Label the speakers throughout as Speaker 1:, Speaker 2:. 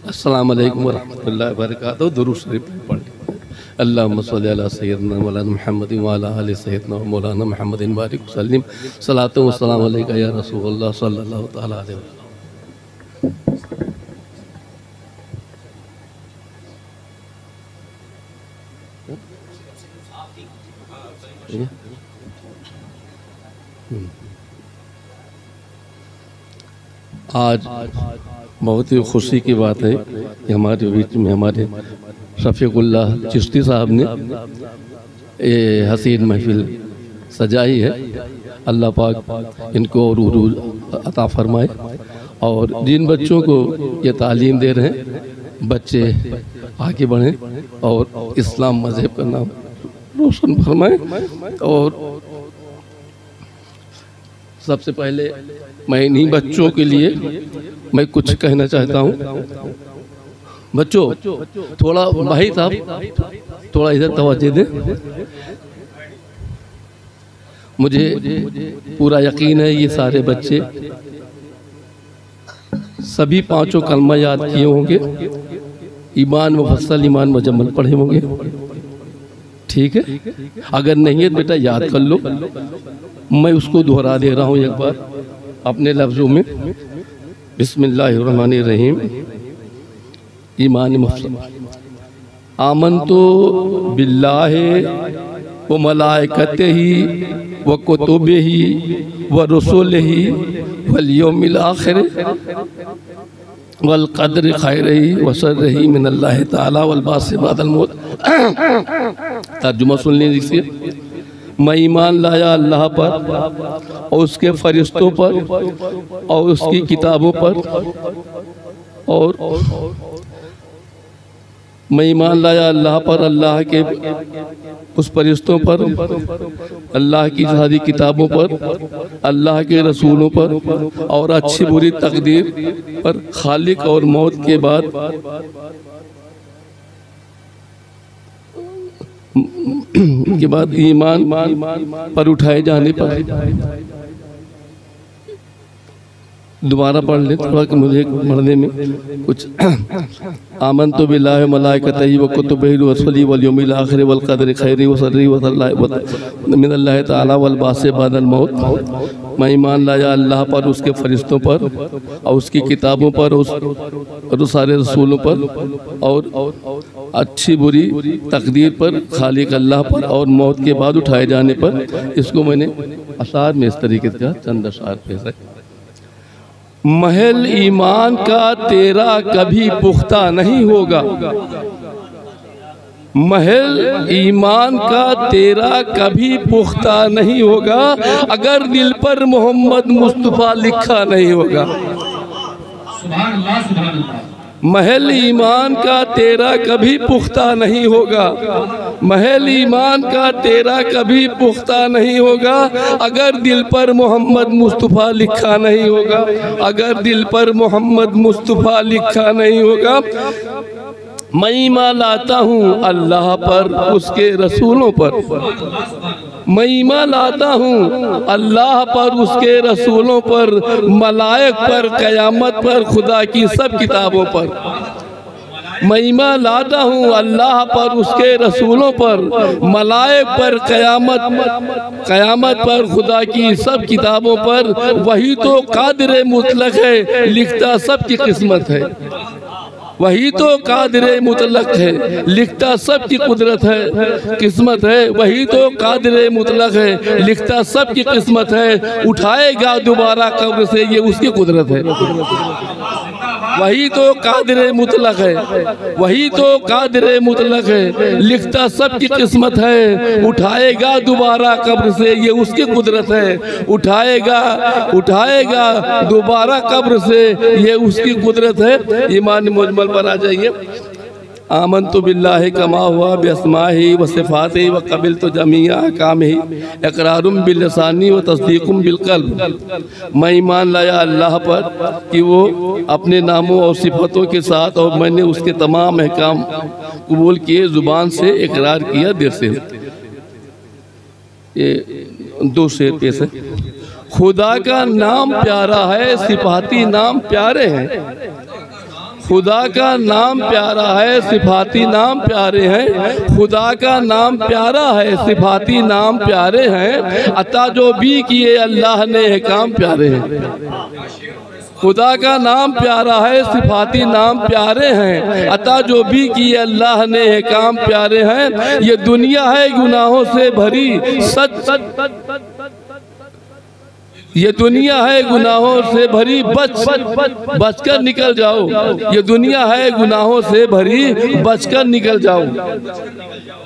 Speaker 1: अस्सलामु अलैकुम वरहमतुल्लाहि वबरकातुहू। दुरूद शरीफ पढ़ अल्लाहुम्मा सल्लि अला सय्यिदिना मौलाना मुहम्मदिन व अला आलि सय्यिदिना मौलाना मुहम्मदिन बारिक वसल्लिम। सलातु व सलाम अलैका या रसूलल्लाह सल्लल्लाहु तआला अलैहि वसल्लम। आज बहुत ही खुशी की बात है कि हमारे बीच में हमारे शफीकुल्लाह चिश्ती साहब ने ये हसीन महफिल सजाई है। अल्लाह पाक इनको और उरूज अता फरमाए और जिन बच्चों को ये तालीम दे रहे हैं बच्चे आगे बढ़ें और इस्लाम मज़हब का नाम रोशन फरमाए। और सबसे पहले मैं इन्हीं बच्चों के लिए मैं कुछ कहना चाहता हूँ। बच्चों थोड़ा भाई साहब थोड़ा इधर तवज्जो दें। मुझे पूरा यकीन है ये सारे बच्चे सभी पांचों कलमा याद किए होंगे, ईमान मुफस्सल ईमान मुजम्मल पढ़े होंगे। ठीक है, अगर नहीं है तो बेटा याद कर लो। मैं उसको दोहरा दे रहा हूँ एक बार अपने लफ्ज़ों में। बिस्मिल्लाहिर्रहमानिर्रहीम। ईमान मुफस्सल आमन्तु बिल्लाहि व मलाइकतिही व कुतुबिही व रुसुलिही वल यौमिल आखिर वल क़द्रि खैरिही व शर्रिही मिनल्लाहि तआला वल बास बादल मौत। तर्जुमा सुन लीजिए। मैं ईमान लाया अल्लाह पर और उसके फरिश्तों पर और उसकी किताबों पर, और मैं ईमान लाया अल्लाह पर, अल्लाह के उस फरिश्तों पर, अल्लाह की सारी किताबों पर, अल्लाह के रसूलों पर और अच्छी बुरी तकदीर पर, खालिक और मौत के बाद ईमान पर उठाए जाने पर। दोबारा पढ़ ले थोड़ा कि मुझे पढ़ने में कुछ। आमन्तु बिल्लाहि व मलाइकतिही व कुतुबिही व रुसुलिही वल यौमिल आखिर वल क़द्रि खैरिही व शर्रिही मिनल्लाहि तआला वल बास बादल मौत। मैं ईमान लाया अल्लाह पर, उसके फरिश्तों पर और उसकी किताबों पर और उस सारे रसूलों पर और अच्छी बुरी तकदीर पर, खालिक अल्लाह पर और मौत के बाद उठाए जाने पर। इसको मैंने अशार में इस तरीके से चंद अशार पेश है। महल ईमान का तेरा कभी पुख्ता नहीं होगा, महल ईमान का तेरा कभी पुख्ता नहीं होगा अगर दिल पर मोहम्मद मुस्तफ़ा लिखा नहीं होगा। महल ईमान का तेरा कभी पुख्ता नहीं होगा, महल ईमान का तेरा कभी पुख्ता नहीं होगा अगर दिल पर मोहम्मद मुस्तफ़ा लिखा नहीं होगा, अगर दिल पर मोहम्मद मुस्तफ़ा लिखा नहीं होगा। मैं ईमान लाता हूँ अल्लाह पर, उसके रसूलों पर, मैं ईमान लाता हूँ अल्लाह पर, उसके रसूलों पर, मलाइक पर, क़यामत पर, खुदा की सब किताबों पर। मैं ईमान लाता हूँ अल्लाह पर, उसके रसूलों पर, मलाइक पर, क़यामत पर, खुदा की सब किताबों पर। वही तो कादिर मुतलक है, लिखता सब की किस्मत है। वही तो कादिर मुतलक है, लिखता सब की कुदरत है, किस्मत है। वही तो कादिर मुतलक है, लिखता सब की किस्मत है। उठाएगा दोबारा कब्र से, ये उसकी कुदरत है। वही तो कादिर मुतलक है, वही तो कादिर मुतलक है, लिखता सब की किस्मत है। उठाएगा दोबारा कब्र से, ये उसकी कुदरत है। उठाएगा दोबारा कब्र से, ये उसकी कुदरत है। ईमान मुजमल पर आ जाइए। आमन्तु बिल्लाहि कमा हुआ बिअस्माही व सिफ़ातिही व क़बिलतु जमीअ अहकामिही इक़रारुम बिल्लिसानी व तस्दीक़ुम बिलक़ल्ब। मैं ईमान लाया अल्लाह पर कि वो अपने नामों और सिफ़तों के साथ, और मैंने उसके तमाम अहकाम कबूल किए, ज़ुबान से इकरार किया दिल से। ये दो शेर पेश है। खुदा का नाम प्यारा है, सिफ़ाती नाम प्यारे हैं। खुदा का नाम प्यारा है, सिफाती नाम प्यारे हैं। खुदा का नाम प्यारा है, सिफाती नाम प्यारे हैं। अता जो भी किए अल्लाह ने काम प्यारे हैं। खुदा का नाम प्यारा है, सिफाती नाम प्यारे हैं। अता जो भी किए अल्लाह ने काम प्यारे हैं। ये दुनिया है गुनाहों से भरी, सच ये दुनिया है गुनाहों से भरी, बचकर निकल जाओ। ये दुनिया है गुनाहों से भरी, बचकर निकल जाओ।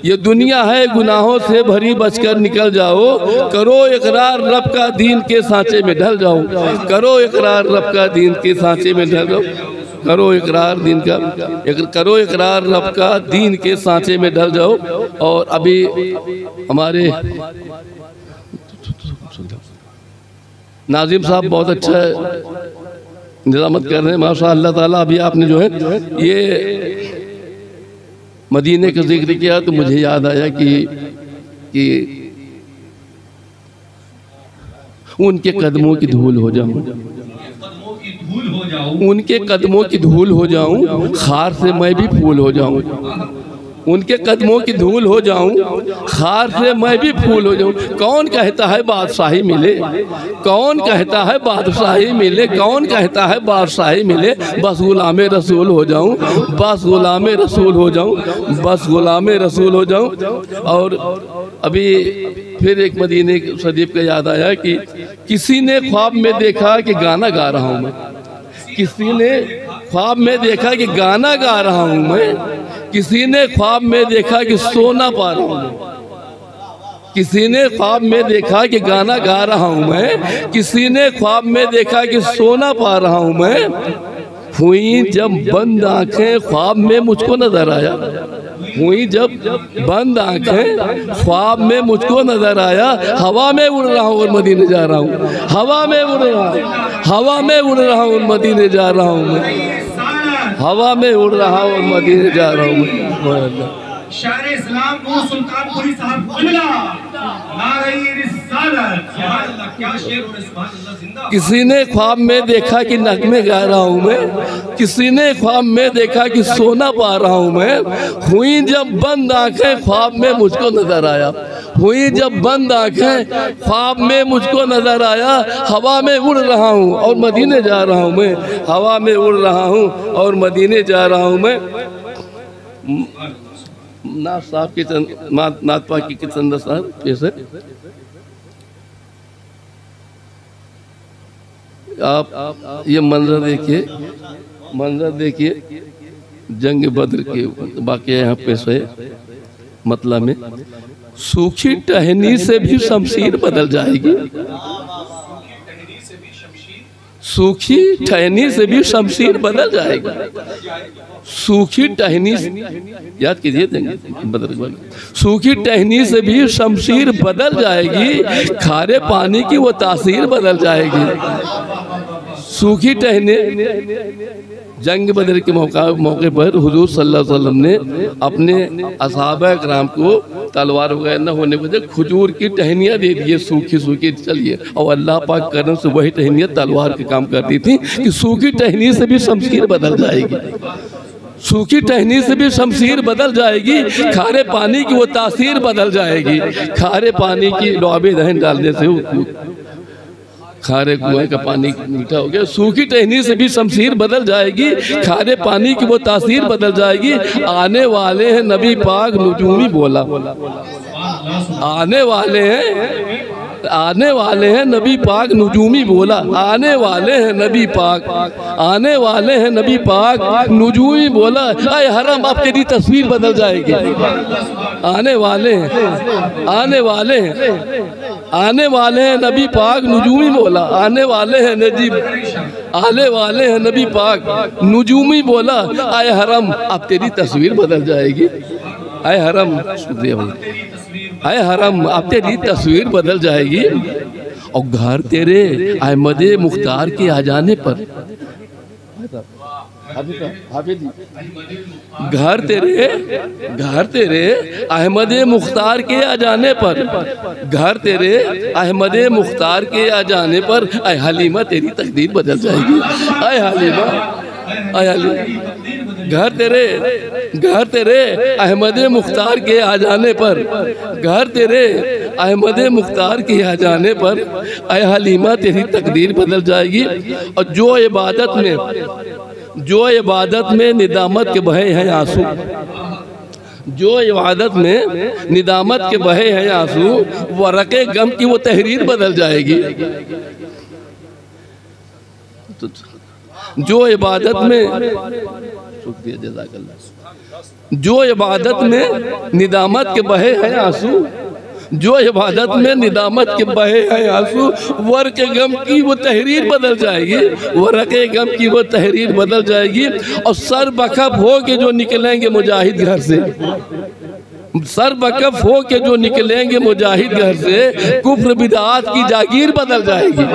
Speaker 1: ये दुनिया है गुनाहों से भरी, बचकर निकल जाओ। करो इकरार रब का दीन के सांचे में ढल जाओ। करो इकरार रब का दीन के सांचे में ढल जाओ। करो इकरार दीन का, करो इकरार रब का दीन के सांचे में ढल जाओ। और अभी हमारे नाजिम साहब बहुत अच्छा निजामत कर रहे हैं माशा अल्लाह ताला। अभी आपने जो है ये मदीने का जिक्र किया तो मुझे याद आया कि उनके कदमों की धूल हो जाऊं, उनके कदमों की धूल हो जाऊं, खार से मैं भी फूल हो जाऊं। उनके कदमों की धूल हो जाऊं, खार से मैं भी फूल हो जाऊं। कौन कहता है बादशाही मिले, कौन कहता है बादशाही मिले, कौन कहता है बादशाही मिले। बस गुलाम रसूल हो जाऊं, बस गुलाम रसूल हो जाऊं, बस गुलाम रसूल हो जाऊं। और अभी फिर एक मदीने शरीफ का याद आया कि किसी ने ख्वाब में देखा कि गाना गा रहा हूँ मैं। किसी ने ख्वाब में देखा कि गाना गा रहा हूँ मैं। किसी ने ख्वाब में देखा कि सोना पा रहा हूँ। किसी ने ख्वाब में देखा कि गाना गा रहा हूँ मैं। किसी ने ख्वाब में देखा कि सोना पा रहा हूँ मैं। हुई जब बंद आंखें ख्वाब में मुझको नजर आया। हुई जब बंद आंखें ख्वाब में मुझको नजर आया। हवा में उड़ रहा हूँ और मदीने जा रहा हूँ। हवा में उड़ रहा हूँ, हवा में उड़ रहा हूँ और मदीने जा रहा हूँ मैं। हवा में उड़ रहा हूँ और मदीने जा रहा हूँ मैं।
Speaker 2: शायर इस्लाम नूर सुल्तानपुरी साहब किबला नारे रिसालत। क्या शेर और सुभान अल्लाह जिंदा।
Speaker 1: किसी ने ख्वाब में देखा कि नगमे गा रहा हूँ मैं। किसी ने ख्वाब में देखा कि सोना पा रहा हूँ मैं। हुई जब बंद आंखें ख्वाब में मुझको नजर आया। हुई जब बंद आंखें ख्वाब में मुझको नजर आया। हवा में उड़ रहा हूँ और मदीने जा रहा हूँ मैं। हवा में उड़ रहा हूँ और मदीने जा रहा हूँ मैं। नाथ साहब की नाथ पाकी की चंदा साहब कैसे आप ये मंजर देखिए, मंजर देखिए जंग बद्र के बाकी यहाँ पेश है। मतलब में सूखी टहनी से भी शमशीर बदल जाएगी। सूखी टहनी से भी शमशीर बदल जाएगी। सूखी टहनी याद कीजिए बदल। सूखी टहनी से भी शमशीर बदल जाएगी। खारे पानी की वो तासीर बदल जाएगी। सूखी टहनी जंग बदर के मौके पर हुजूर सल्लल्लाहु अलैहि वसल्लम ने अपने असहाबा किराम को तलवार वगैरह न होने की वजह खजूर की टहनियाँ दे दिए, सूखी सूखी चलिए। और अल्लाह पाक करम से वही टहनियाँ तलवार के काम करती थी कि सूखी टहनी से भी शमशीर बदल जाएगी। सूखी टहनी से भी शमशीर बदल जाएगी। खारे पानी की वो तासीर बदल जाएगी। खारे पानी की लौबे दहन डालने से खारे कुएं का पानी मीठा हो गया। सूखी टहनी से भी शमशीर बदल जाएगी। खारे पानी की वो तासीर बदल जाएगी। आने वाले हैं नबी पाक नुजूमी बोला। आने वाले हैं, आने वाले हैं नबी पाक नुजूमी बोला। आने वाले हैं नबी पाक, आने वाले हैं नबी पाक नुजूमी बोला। अय हरम अब तेरी तस्वीर बदल जाएगी। आने वाले हैं, आने वाले हैं, आने वाले हैं नबी पाक नुजूमी बोला। आने वाले हैं नजीब, आने वाले हैं नबी पाक नुजूमी बोला। आय हरम अब तेरी तस्वीर बदल जाएगी। आय हरम, शुक्रिया भाई। आय हरम अब तेरी तस्वीर बदल जाएगी। और घर तेरे अहमद मुख्तार के आ जाने पर, घर तेरे अहमद मुख्तार के आ जाने पर, घर तेरे अहमद मुख्तार के आ जाने पर, अय हलीमा तेरी तकदीर बदल जाएगी। अय हलीमा, घर तेरे अहमद मुख्तार के आ जाने पर, घर तेरे अहमद मुख्तार के आ जाने पर ऐ हलीमा तेरी तकदीर बदल जाएगी। और जो इबादत में निदामत के बहे हैं आंसू, जो इबादत में निदामत के बहे हैं आंसू, वरक़े गम की वो तहरीर बदल जाएगी। जो इबादत में निदामत के बहे हैं आंसू, जो इबादत में निदामत के बहे हैं आंसू, वर्क़े गम की वो तहरीर बदल जाएगी, वर्क़े गम की वो तहरीर बदल जाएगी। और सर बकफ हो के जो निकलेंगे मुजाहिद घर से, सर बकफ हो के जो निकलेंगे मुजाहिद घर से, कुफ्र बिदअत की जागीर बदल जाएगी।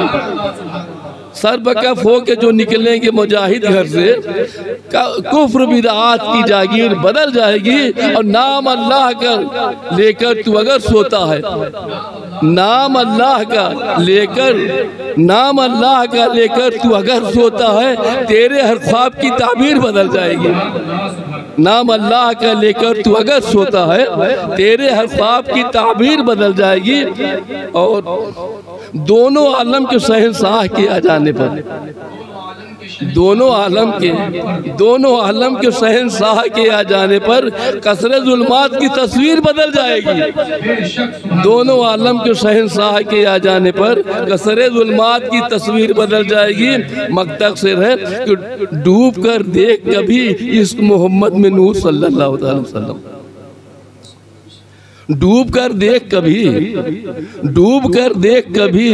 Speaker 1: सर बकफ हो के जो निकलेंगे मुजाहिद घर से, कुफ्र बिदअत की जागीर बदल जाएगी। और नाम अल्लाह का लेकर तू अगर सोता है, नाम अल्लाह का लेकर तू अगर सोता है, तेरे हर ख्वाब की ताबीर बदल जाएगी। नाम अल्लाह का लेकर तू अगर सोता है, तेरे हर ख्वाब की ताबीर बदल जाएगी। और दोनों आलम के शहंशाह के आ जाने पर, दोनों आलम के शहंशाह के आ जाने पर कसरे जुल्मात की तस्वीर बदल जाएगी। दोनों आलम के शहंशाह के आ जाने पर कसरे जुल्मात की तस्वीर बदल जाएगी। मकतक से है कि डूब कर देख कभी इश्क मोहम्मद में नूर सल्लल्लाहु अलैहि वसल्लम, डूब कर देख कभी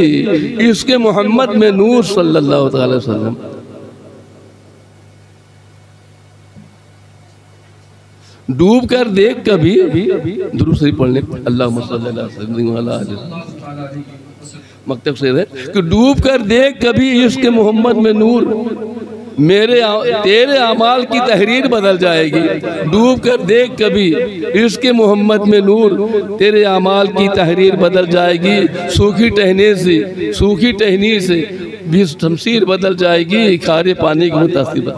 Speaker 1: इश्क मोहम्मद में नूर सल्लल्लाहु अलैहि वसल्लम। डूब कर देख कभी, दुरूद शरीफ पढ़ने अल्लाहुम्मा सल्ली अला सय्यिदिना मकतब से है कि डूब कर देख कभी इश्क मोहम्मद में नूर, तेरे अमाल की तहरीर बदल जाएगी। डूब कर देख कभी इश्क मोहम्मद में नूर, तेरे अमाल की तहरीर बदल जाएगी। सूखी टहनी से भी शमशीर बदल जाएगी। खारे पानी की मुतासिर